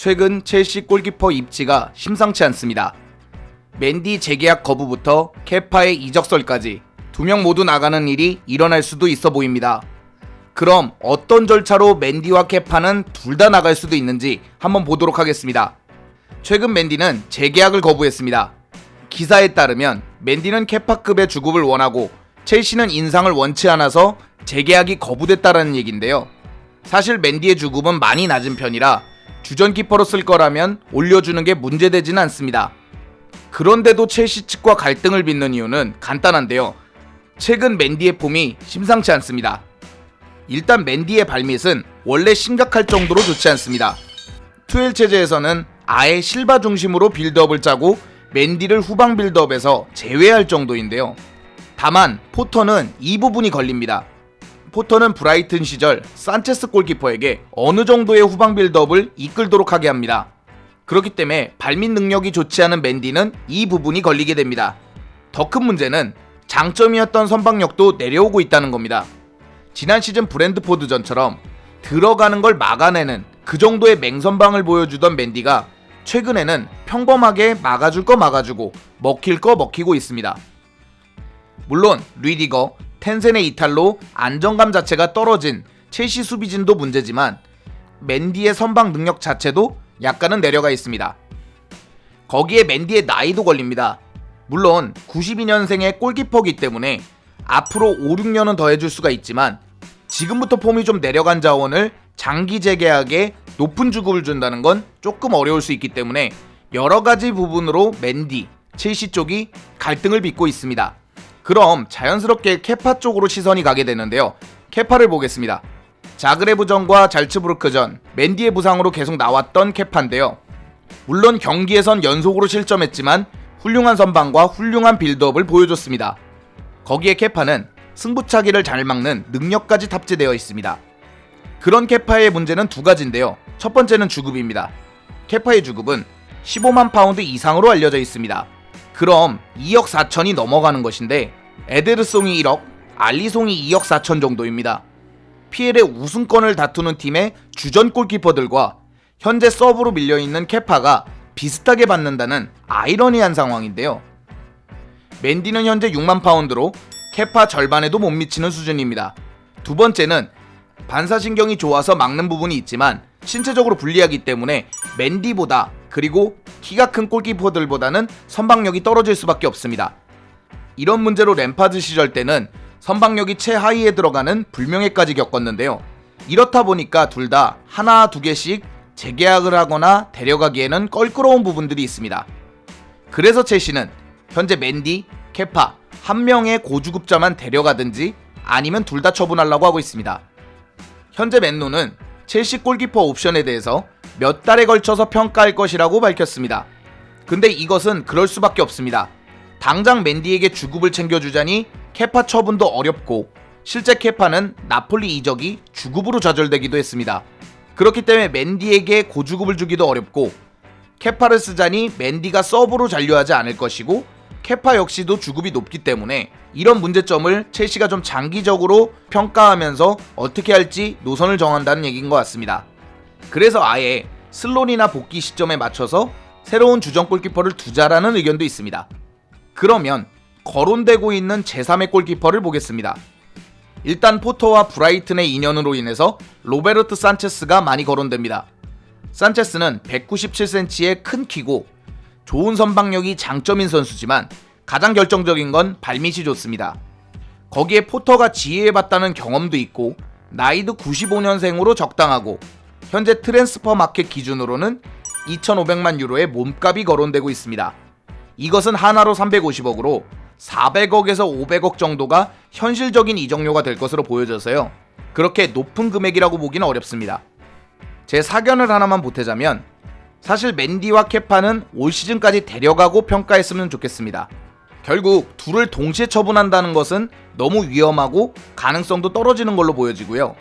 최근 첼시 골키퍼 입지가 심상치 않습니다. 맨디 재계약 거부부터 케파의 이적설까지 두 명 모두 나가는 일이 일어날 수도 있어 보입니다. 그럼 어떤 절차로 맨디와 케파는 둘 다 나갈 수도 있는지 한번 보도록 하겠습니다. 최근 맨디는 재계약을 거부했습니다. 기사에 따르면 맨디는 케파급의 주급을 원하고 첼시는 인상을 원치 않아서 재계약이 거부됐다라는 얘기인데요. 사실 맨디의 주급은 많이 낮은 편이라 주전키퍼로 쓸 거라면 올려주는 게 문제되지는 않습니다. 그런데도 첼시 측과 갈등을 빚는 이유는 간단한데요. 최근 맨디의 폼이 심상치 않습니다. 일단 맨디의 발밑은 원래 심각할 정도로 좋지 않습니다. 투엘 체제에서는 아예 실바 중심으로 빌드업을 짜고 맨디를 후방 빌드업에서 제외할 정도인데요. 다만 포터는 이 부분이 걸립니다. 포터는 브라이튼 시절 산체스 골키퍼에게 어느 정도의 후방 빌드업을 이끌도록 하게 합니다. 그렇기 때문에 발밑 능력이 좋지 않은 맨디는 이 부분이 걸리게 됩니다. 더 큰 문제는 장점이었던 선방력도 내려오고 있다는 겁니다. 지난 시즌 브랜드포드전처럼 들어가는 걸 막아내는 그 정도의 맹선방을 보여주던 맨디가 최근에는 평범하게 막아줄 거 막아주고 먹힐 거 먹히고 있습니다. 물론 리디거, 텐센의 이탈로 안정감 자체가 떨어진 첼시 수비진도 문제지만 맨디의 선방 능력 자체도 약간은 내려가 있습니다. 거기에 맨디의 나이도 걸립니다. 물론 92년생의 골키퍼이기 때문에 앞으로 5, 6년은 더 해줄 수가 있지만 지금부터 폼이 좀 내려간 자원을 장기 재계약에 높은 주급을 준다는 건 조금 어려울 수 있기 때문에 여러가지 부분으로 맨디, 첼시 쪽이 갈등을 빚고 있습니다. 그럼 자연스럽게 케파 쪽으로 시선이 가게 되는데요. 케파를 보겠습니다. 자그레브전과 잘츠부르크전, 맨디의 부상으로 계속 나왔던 케파인데요. 물론 경기에선 연속으로 실점했지만 훌륭한 선방과 훌륭한 빌드업을 보여줬습니다. 거기에 케파는 승부차기를 잘 막는 능력까지 탑재되어 있습니다. 그런 케파의 문제는 두 가지인데요. 첫 번째는 주급입니다. 케파의 주급은 15만 파운드 이상으로 알려져 있습니다. 그럼 2억 4천이 넘어가는 것인데 에데르송이 1억, 알리송이 2억 4천 정도입니다. PL의 우승권을 다투는 팀의 주전 골키퍼들과 현재 서브로 밀려있는 케파가 비슷하게 받는다는 아이러니한 상황인데요. 맨디는 현재 6만 파운드로 케파 절반에도 못 미치는 수준입니다. 두 번째는 반사신경이 좋아서 막는 부분이 있지만 신체적으로 불리하기 때문에 맨디보다 그리고 키가 큰 골키퍼들보다는 선방력이 떨어질 수밖에 없습니다. 이런 문제로 램파드 시절 때는 선방력이 최하위에 들어가는 불명예까지 겪었는데요. 이렇다 보니까 둘 다 하나 두 개씩 재계약을 하거나 데려가기에는 껄끄러운 부분들이 있습니다. 그래서 첼시는 현재 맨디, 케파 한 명의 고주급자만 데려가든지 아니면 둘 다 처분하려고 하고 있습니다. 현재 맨노는 첼시 골키퍼 옵션에 대해서 몇 달에 걸쳐서 평가할 것이라고 밝혔습니다. 근데 이것은 그럴 수밖에 없습니다. 당장 맨디에게 주급을 챙겨주자니 케파 처분도 어렵고 실제 케파는 나폴리 이적이 주급으로 좌절되기도 했습니다. 그렇기 때문에 맨디에게 고주급을 주기도 어렵고 케파를 쓰자니 맨디가 서브로 잔류하지 않을 것이고 케파 역시도 주급이 높기 때문에 이런 문제점을 첼시가 좀 장기적으로 평가하면서 어떻게 할지 노선을 정한다는 얘기인 것 같습니다. 그래서 아예 슬론이나 복귀 시점에 맞춰서 새로운 주전 골키퍼를 두자라는 의견도 있습니다. 그러면 거론되고 있는 제3의 골키퍼를 보겠습니다. 일단 포터와 브라이튼의 인연으로 인해서 로베르트 산체스가 많이 거론됩니다. 산체스는 197cm의 큰 키고 좋은 선방력이 장점인 선수지만 가장 결정적인 건 발밑이 좋습니다. 거기에 포터가 지휘해봤다는 경험도 있고 나이도 95년생으로 적당하고 현재 트랜스퍼 마켓 기준으로는 2,500만 유로의 몸값이 거론되고 있습니다. 이것은 하나로 350억으로 400억에서 500억 정도가 현실적인 이적료가 될 것으로 보여져서요. 그렇게 높은 금액이라고 보기는 어렵습니다. 제 사견을 하나만 보태자면 사실 맨디와 케파는 올 시즌까지 데려가고 평가했으면 좋겠습니다. 결국 둘을 동시에 처분한다는 것은 너무 위험하고 가능성도 떨어지는 걸로 보여지고요.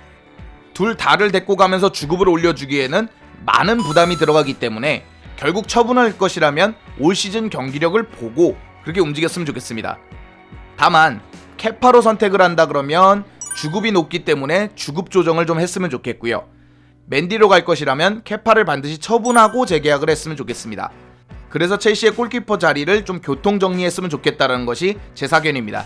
둘 다를 데리고 가면서 주급을 올려주기에는 많은 부담이 들어가기 때문에 결국 처분할 것이라면 올 시즌 경기력을 보고 그렇게 움직였으면 좋겠습니다. 다만 케파로 선택을 한다 그러면 주급이 높기 때문에 주급 조정을 좀 했으면 좋겠고요. 맨디로 갈 것이라면 케파를 반드시 처분하고 재계약을 했으면 좋겠습니다. 그래서 첼시의 골키퍼 자리를 좀 교통정리했으면 좋겠다는 것이 제 사견입니다.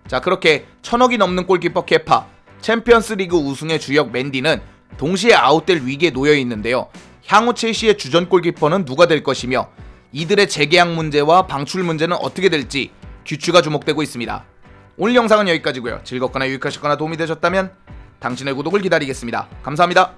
자, 그렇게 1,000억이 넘는 골키퍼 케파, 챔피언스리그 우승의 주역 맨디는 동시에 아웃될 위기에 놓여 있는데요. 향후 첼시의 주전 골키퍼는 누가 될 것이며 이들의 재계약 문제와 방출 문제는 어떻게 될지 귀추가 주목되고 있습니다. 오늘 영상은 여기까지고요. 즐겁거나 유익하셨거나 도움이 되셨다면 당신의 구독을 기다리겠습니다. 감사합니다.